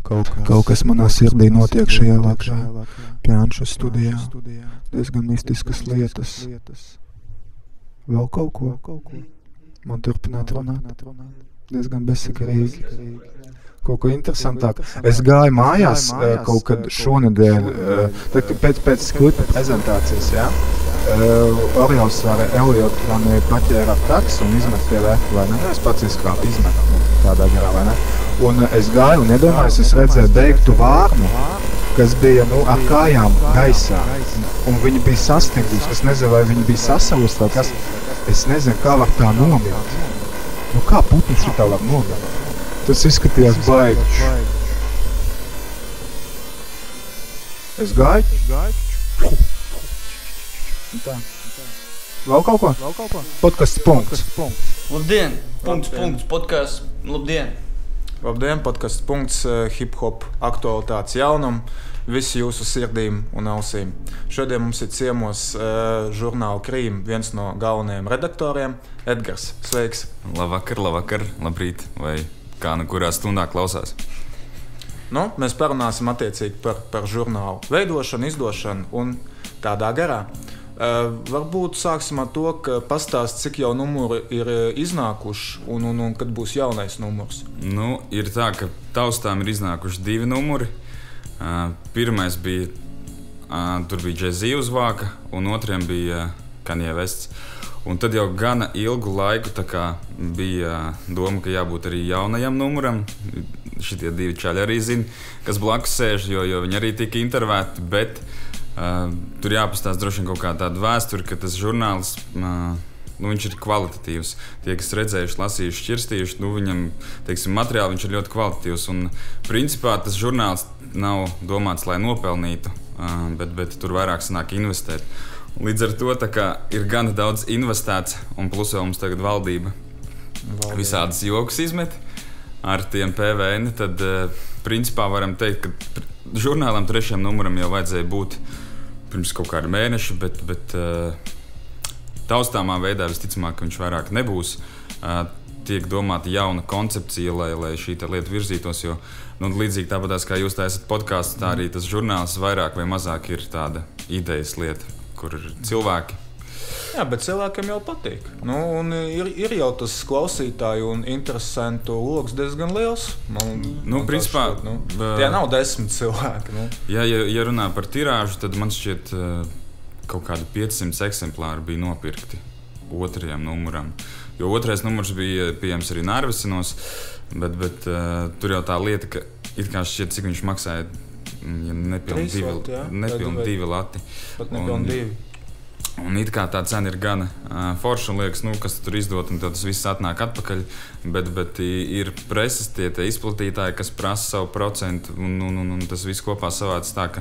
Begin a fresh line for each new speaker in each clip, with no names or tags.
Kaut kas manā sirdī notiek šajā vakarā. Pjānšu studijā. Diezgan mistiskas lietas. Vēl kaut ko. Man turpināt runāt. Diezgan bezsakarīgi. Kaut ko interesantāk. Es gāju mājās kaut kad šonedēļ, pēc klipa prezentācijas, jā. Oriols ar Eliotu mani paķēra taksu un izmet pie vērtu, vai ne? Es pats izkāpu izmetu tādā garā, vai ne? Un es gāju un iedomājos, es redzēju beigtu vārnu, kas bija, ar kājām gaisā. Un viņi bija sastingusi. Es nezinu, vai viņi bija sasalusti vai kas. Es nezinu, kā var tā nomirt. Kā putni šitā var nomirt? Tas izskatījās baigi. Es gāju. Tā. Vēl kaut ko? Podcasts punkts.
Labdien! Punkts, podcasts. Labdien!
Labdien, podcasts punkts, hip-hop aktualitātes jaunum, visi jūsu sirdīm un ausīm. Šodien mums ir ciemos žurnāla Krīm viens no galvenajiem redaktoriem, Edgars. Sveiks!
Labvakar, labrīt, vai kā kurā stundā klausās.
Mēs parunāsim attiecīgi par žurnālu veidošanu, izdošanu un tādā garā. Varbūt sāksim ar to, ka pastāst, cik jau numuri ir iznākuši un kad būs jaunais numurs.
Ir tā, ka taustām ir iznākuši 2 numuri. Pirmais bija, tur bija Jay-Z uzvāka, un otriem bija Kanye Wests. Un tad jau gana ilgu laiku bija doma, ka jābūt arī jaunajam numuram. Šitie 2 čaļi arī zina, kas blakus sēž, jo viņi arī tika intervēti, bet tur jāpastāst droši vien kaut kā tāda vēsture, ka tas žurnāls, viņš ir kvalitatīvs. Tie, kas redzējuši, lasījuši, šķirstījuši, viņam, materiāli viņš ir ļoti kvalitatīvs. Un principā tas žurnāls nav domāts, lai nopelnītu, bet tur vairāk sanāk investēt. Līdz ar to ir gana daudz investēts, un plus vēl mums tagad valdība visādas jokus izmet ar tiem PVN, tad principā varam teikt, ka žurnālam 3. numuram jau vajadzēja būt pirms kaut kāda mēneša, bet taustāmā veidā visticamāk, ka viņš vairāk nebūs. Tiek domāta jauna koncepcija, lai šī lieta virzītos, jo līdzīgi tāpatās, kā jūs taisat podcastu, tā arī tas žurnāls vairāk vai mazāk ir tāda idejas lieta, kur ir cilvēki.
Jā, bet cilvēkiem jau patīk. Un ir jau tas klausītāju un interesantu loks diezgan liels.
Principā,
tie nav 10 cilvēki.
Ja runā par tirāžu, tad man šķiet kaut kādi 500 eksemplāri bija nopirkti 2. numuram. Jo 2. numurs bija pieejams arī Narvesinos, bet tur jau tā lieta, ka it kā šķiet, cik viņš maksāja, ja nepilni 2 lati.
Pat nepilni 2.
Un it kā tā cena ir gana forša, un liekas, kas tur izdot, un tas viss atnāk atpakaļ, bet ir preses tie izplatītāji, kas prasa savu procentu, un tas viss kopā savāds tā, ka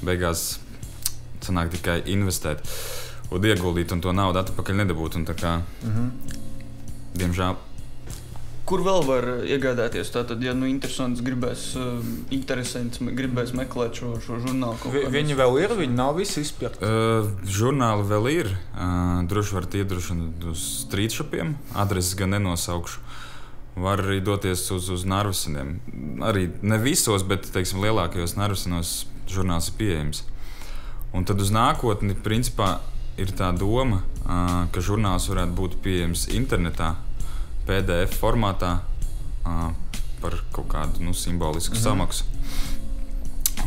beigās sanāk tikai investēt un ieguldīt, un to naudu atpakaļ nedabūt, un tā kā, diemžēl.
Kur vēl var iegādāties? Tātad, ja interesants gribēs meklēt šo žurnālu?
Viņi vēl ir, viņi nav visi izpirkti.
Žurnāli vēl ir. Droši var iedrošināt uz streetshopiem. Adreses gan nenosaukšu. Var arī doties uz Narvesiniem. Arī ne visos, bet lielākajos Narvesinos žurnāls ir pieejams. Un tad uz nākotni principā ir tā doma, ka žurnāls varētu būt pieejams internetā, PDF formātā, par kaut kādu simbolisku samaksu.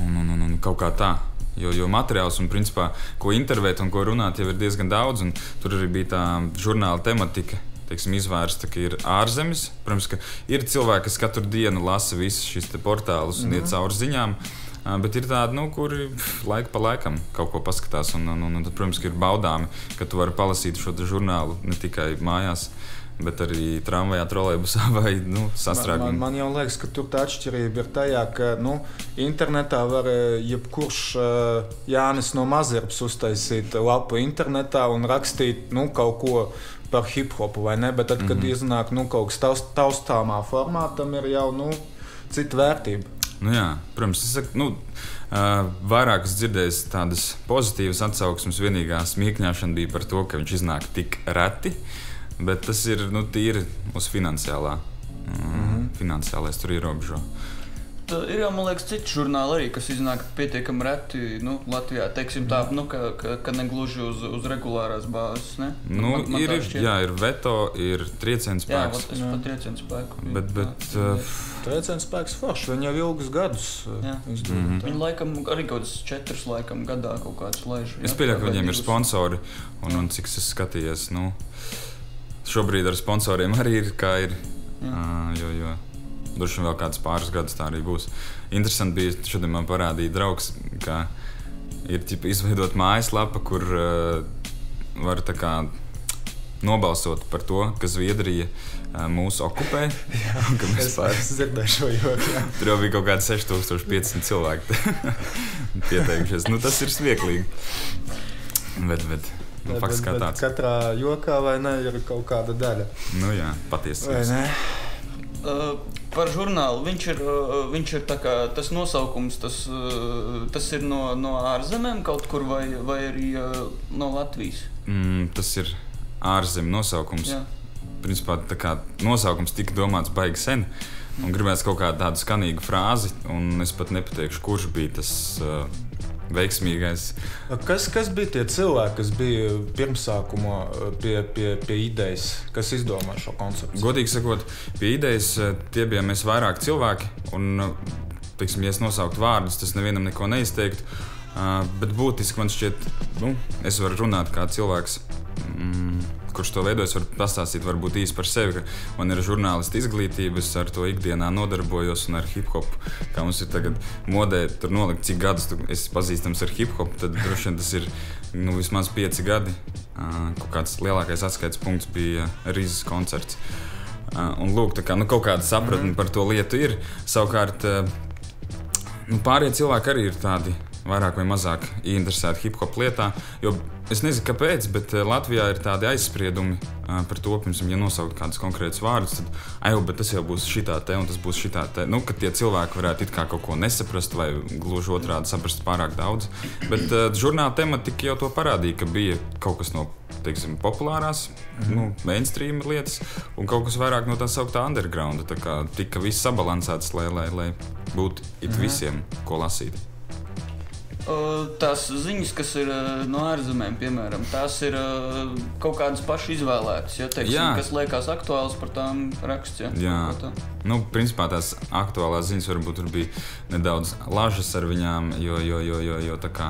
Un kaut kā tā. Jo materiāls un principā, ko intervēt un ko runāt, jau ir diezgan daudz. Un tur arī bija tā žurnāla tematika, izvērsta, ka ir ārzemes. Protams, ka ir cilvēki, kas katru dienu lasa visus šīs portālus un iet cauri ziņām. Bet ir tādi, kuri laiku pa laikam kaut ko paskatās. Un tad, protams, ka ir baudāmi, ka tu vari palasīt šo žurnālu ne tikai mājās, bet arī tramvajā, trolejbusā vai sastrēgumā.
Man jau liekas, ka tur tā atšķirība ir tajā, ka internetā var jebkurš Jānis no Mazirps uztaisīt lapu internetā un rakstīt kaut ko par hip-hopu, vai ne? Bet tad, kad iznāk kaut kas taustāmā formātam, ir jau cita vērtība.
Jā, protams, es saku, vairāk es dzirdēju tādas pozitīvas atsauksmes. Vienīgā smīkņāšana bija par to, ka viņš iznāk tik reti. Bet tas ir tīri uz finansiālais tur ierobežo.
Ir jau, man liekas, citi žurnāli arī, kas iznāk pietiekami reti, Latvijā, teiksim tā, ka negluži uz regulārās bāzes, ne?
Ir Veto, ir Triecienspēks.
Jā, es pat Triecienspēku.
Bet
Triecienspēks forši, viņi jau ilgus gadus izdod.
Viņi laikam arī kaut kāds 4 gadā kaut kādus laiž.
Es pieļauju, ka viņiem ir sponsori, un cik es skatījies, šobrīd ar sponsoriem arī ir, kā ir, jo droši vien vēl kāds pāris gadus tā arī būs. Interesanti bija, šodien man parādīja draugs, ka ir izveidot mājaslapa, kur var tā kā nobalsot par to, ka Zviedrija mūs okupē.
Es dzirdēju šo joku.
Tur jau bija kaut kādi 6500 cilvēki pieteikušies. Tas ir smieklīgi. Bet fakts kā tāds.
Katrā jokā vai ne ir kaut kāda daļa.
Jā, patiesības.
Par žurnālu. Viņš ir tā kā tas nosaukums, tas ir no ārzemēm kaut kur vai arī no Latvijas?
Tas ir ārzemju nosaukums.
Jā.
Principā tā kā nosaukums tika domāts baigi sen, un gribēs kaut kādu tādu skanīgu frāzi, un es pat nepateikšu, kurš bija tas veiksmīgais.
Kas bija tie cilvēki, kas bija pirmsākumā pie idejas, kas izdomāja šo koncepciju?
Godīgi sakot, pie idejas tie bija mēs vairāk cilvēki, un, teiksim, ja es nosauktu vārdus, tas nevienam neko neizteiktu, bet būtiski man šķiet, es varu runāt kā cilvēks, kurš to veidojas, var pastāstīt varbūt īsi par sevi, ka man ir žurnālista izglītība, es ar to ikdienā nodarbojos un ar hip-hop, kā mums ir tagad modē, tur nolikt, cik gadus esi pazīstams ar hip-hop, tad droši vien tas ir vismaz 5 gadi. Kaut kāds lielākais atskaites punkts bija Rīzes koncerts. Un lūk, tā kā kaut kāda sapratne par to lietu ir. Savukārt, pārējie cilvēki arī ir tādi vairāk vai mazāk ieinteresēti hip-hop lietā, jo es nezinu, kāpēc, bet Latvijā ir tādi aizspriedumi par to, piemēram, ja nosaukt kādus konkrētus vārdus, tad bet tas jau būs šitā te un tas būs šitā te. Ka tie cilvēki varētu it kā kaut ko nesaprast vai gluži otrādi saprast pārāk daudz. Bet žurnāla tematika jau to parādīja, ka bija kaut kas no, teiksim, populārās, mainstream lietas un kaut kas vairāk no tā sauktā undergrounda. Tā kā tika viss sabalansēts, lai būtu visiem, ko lasīt.
Tās ziņas, kas ir no ārzemēm, piemēram, tās ir kaut kādas paši izvēlētas, kas liekas aktuāls par tām raksts.
Jā. Principā tās aktuālās ziņas varbūt tur bija nedaudz lažas ar viņām, jo tā kā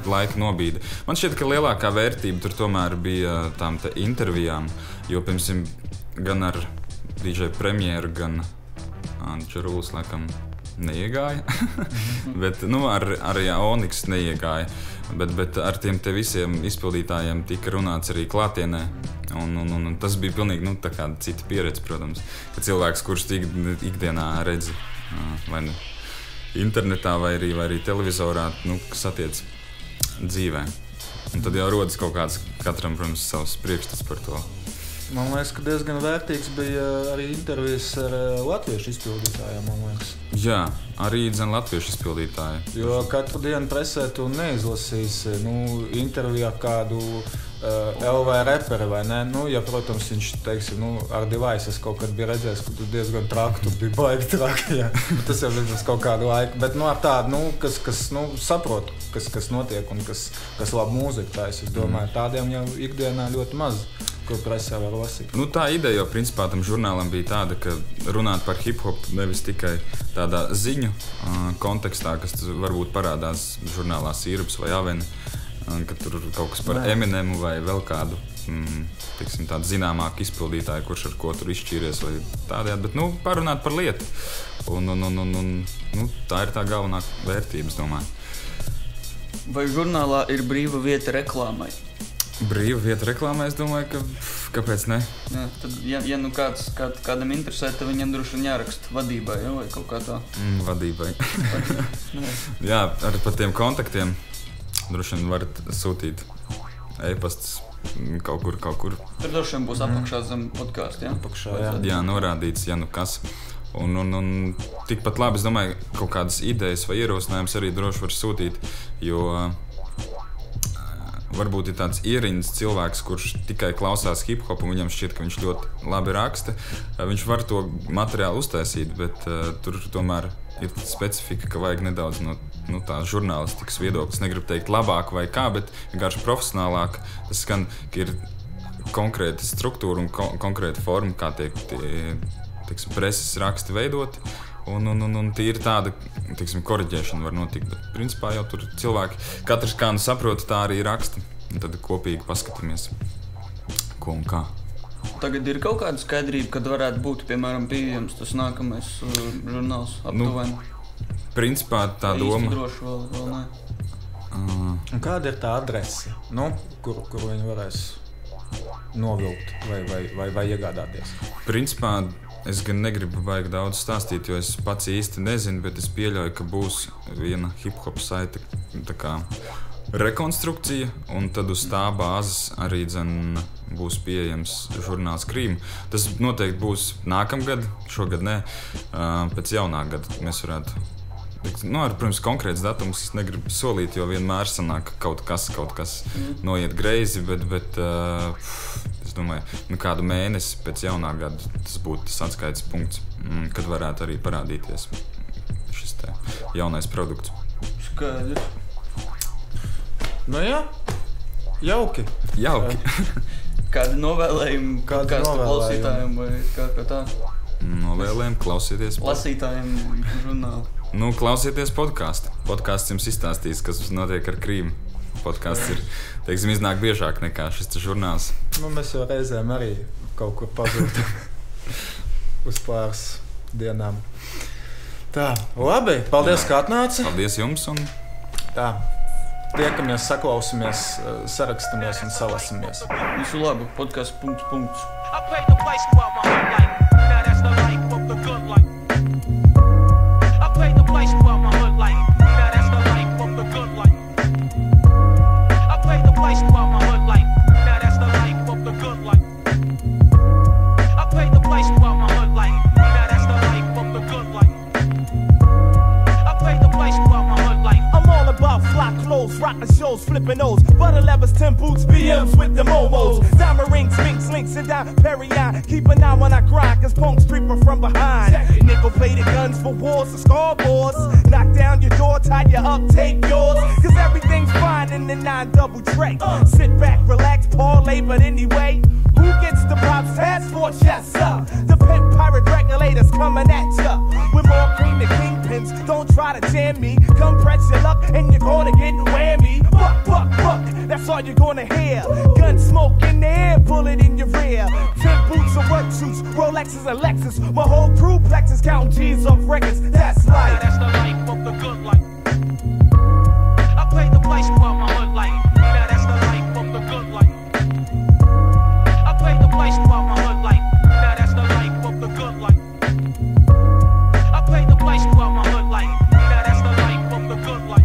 laika nobīda. Man šķiet, ka lielākā vērtība tur tomēr bija tām te intervijām, jo, piemēram, gan ar DJ Premjeru, gan Čarūs, laikam, neiegāja, bet arī Oniks neiegāja, bet ar tiem te visiem izpildītājiem tika runāts arī klātienē, un tas bija pilnīgi tā kā cita pieredze, protams, ka cilvēks, kurš ikdienā redzi vai internetā vai arī televizorā, kas attiec dzīvē, un tad jau rodas kaut kāds katram, protams, savs priekšstats par to.
Man liekas, ka diezgan vērtīgs bija arī intervijas ar latviešu izpildītājiem, man liekas.
Jā, arī latviešu izpildītāji.
Jo katru dienu presē tu neizlasīsi intervijā kādu LV reperi, vai ne? Ja, protams, viņš, teiksim, ar Devices kaut kad bija redzējis, ka tu diezgan traki, tu bija baigi traki, jā. Bet tas jau bija kaut kādu laiku. Bet ar tādu, kas saprot, kas notiek un kas labu mūziku taisa, es domāju, tādiem jau ikdienā ļoti maz, ko presē var lasīt.
Tā ideja jau principā tam žurnālam bija tāda, ka runāt par hip-hop nevis tikai tādā ziņu kontekstā, kas varbūt parādās žurnālā Sīrups vai Aveni, ka tur kaut kas par Eminemu vai vēl kādu, teiksim, tādu zināmāku izpildītāju, kurš ar ko tur izšķīries vai tādējādi, bet, parunāt par lietu. Un tā ir tā galvenā vērtība, es domāju.
Vai žurnālā ir brīva vieta reklāmai?
Brīva vieta reklāmai, es domāju, kāpēc ne?
Jā, tad, ja kādam interesē, tad viņam droši vien jāraksta vadībai, vai kaut kā tā?
Vadībai. Jā, ar par tiem kontaktiem. Droši vien varat sūtīt e-pastus kaut kur.
Tur droši vien būs apakšā zem podcastu, jā?
Apakšā,
jā, norādīts, kas. Un tikpat labi, es domāju, kaut kādas idejas vai ierosinājumus arī droši var sūtīt, jo varbūt ir tāds ierindas cilvēks, kurš tikai klausās hip-hop un viņam šķiet, ka viņš ļoti labi raksta. Viņš var to materiālu uztaisīt, bet tur tomēr ir specifika, ka vajag nedaudz no tā žurnālistikas viedokļa. Es negribu teikt labāk vai kā, bet vienkārši profesionālāk. Tas skan, ka ir konkrēta struktūra un konkrēta forma, kā tiek preses raksti veidoti. Un tīri tāda, koriģēšana var notikt, bet principā jau tur cilvēki, katrs kā saprot, tā arī raksta, un tad kopīgi paskatāmies, ko un kā.
Tagad ir kaut kāda skaidrība, kad varētu būt, piemēram, pieejams tas nākamais žurnāls aptuveni?
Principā tā doma...
Īsti droši vēl ne.
Un kāda ir tā adrese, kur viņi varēs novilkt vai iegādāties?
Principā es gan negribu baigi daudz stāstīt, jo es pats īsti nezinu, bet es pieļauju, ka būs viena hip-hop saita tā kā rekonstrukcija, un tad uz tā bāzes arī būs pieejams žurnāls Krīma. Tas noteikti būs nākamgad, šogad ne, pēc jaunā gada mēs varētu. Protams, konkrēts datums es negribu solīt, jo vienmēr sanāk kaut kas noiet greizi, bet es domāju, kādu mēnesi pēc jaunā gada tas būtu tas atskaites punkts, kad varētu arī parādīties šis te jaunais produkts.
Skaidrs.
Jā, jauki.
Kādi novēlējumi podcastu klausītājiem vai kā tā?
Novēlējumi klausieties.
Lasītājiem žurnālu.
Klausieties podcastu. Podcasts jums izstāstīs, kas notiek ar Krīmu. Podcasts ir, iznāk biežāk nekā šis žurnāls.
Mēs jau reizēm arī kaut kur pazūtam uz pāris dienām. Tā, labi, paldies, ka atnāci.
Paldies jums.
Tā, tiekamies, saklausamies, sarakstamies un salasamies.
Visu labu, podcasts punkts.
Rockin' shows, flippin' O's, butter levers, 10 boots, BMs with the momos. Diamond rings, minks, links, and down Perrion. Keep an eye when I cry, cause punks creepin' from behind. Nickel-plated guns for wars and scoreboards. Knock down your door, tie you up, take yours. Cause everything's fine in the 9-double tray. Sit back, relax, parlay, but anyway, who gets the props? Task Force, yes, sir. The pimp pirate regulators coming at ya. With more cream than kingpins, don't try to jam me. Come press your luck and you're gonna get whammy. Buck, buck, buck, that's all you're gonna hear. Gun smoke in the air, bullet in your rear. 10 boots of work suits, Rolexes and Lexus. My whole crew plexes, counting G's off records. That's life. That's the life of the good life. I pay the price for my hood life. Now that's the life of the good life. I pay the price for my hood life. Now that's the life of the good life. I pay the price for my hood life. Now that's the life of the good life.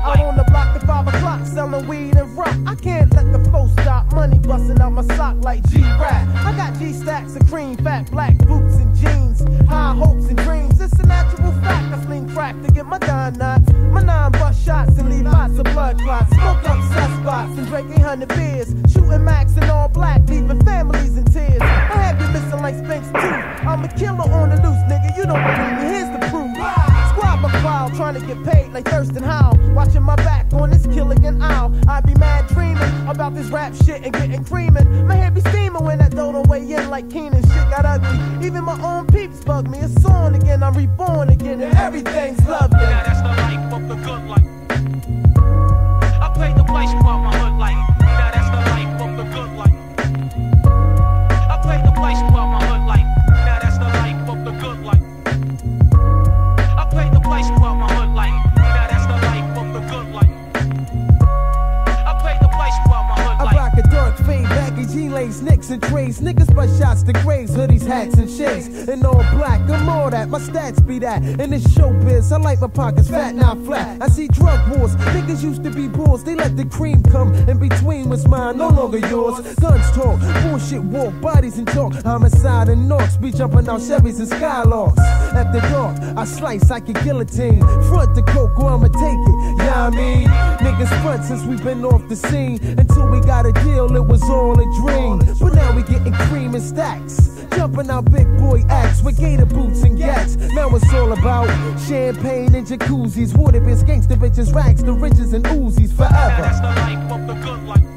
I'm on the block at 5 o'clock selling weed and rock. I can't let the flow stop. Money busting out my sock like G-Rap. I got G-stacks and cream, fat black boots and jeans. High hopes and dreams. It's a natural fact. I sling crack to get my dime knots. My 9 bust shots and leave lots of blood clots. Smoke up set spots and drink 800 beers. Shooting max in all black, leaving families in tears. I have you missing like Sphinx too. I'm a killer on the loose, nigga. You don't believe me. Here's the proof. Squab a crowd trying to get paid like Thurston Howe. Watching my back on this Killigan Owl. I be mad dreaming about this rap shit and getting creamin'. My head be steaming when that dodo weigh in like Keenan. Shit got ugly. Even my own peeps bug me. It's on again. I'm reborn again and everything's lovely. Now that's the life of the good life. I pay the price for my hood life. Now that's the life of the good life. I pay the price for my hood life. Now that's the life of the good life. I pay the price for my hood life. Now that's the life of the good life. I pay the price for my hood life. I rock a dark fade, baggy G-lace, nicks and trays. Niggas bust shots to the graves, hoodies, hats, and shades. And all black, I'm all that, my stats be that. In this showbiz, I like my pockets fat, not flat. I see drug wars, niggas used to be bulls. They let the cream come, in between was mine, no longer yours. Guns talk, bullshit walk, bodies and talk. Homicide and Norks, be jumping out Chevys and Skylarks. After dark, I slice like a guillotine. Front the coke, or I'ma take it, yeah I mean. Niggas front since we been off the scene. Until we got a deal, it was all a dream. But now we getting cream and stacks. Jumping out big boy acts with gator boots and gats. Now it's all about champagne and jacuzzis, water bitch, gangster bitches, rags, the riches and Uzis forever.
That's the life of the good life.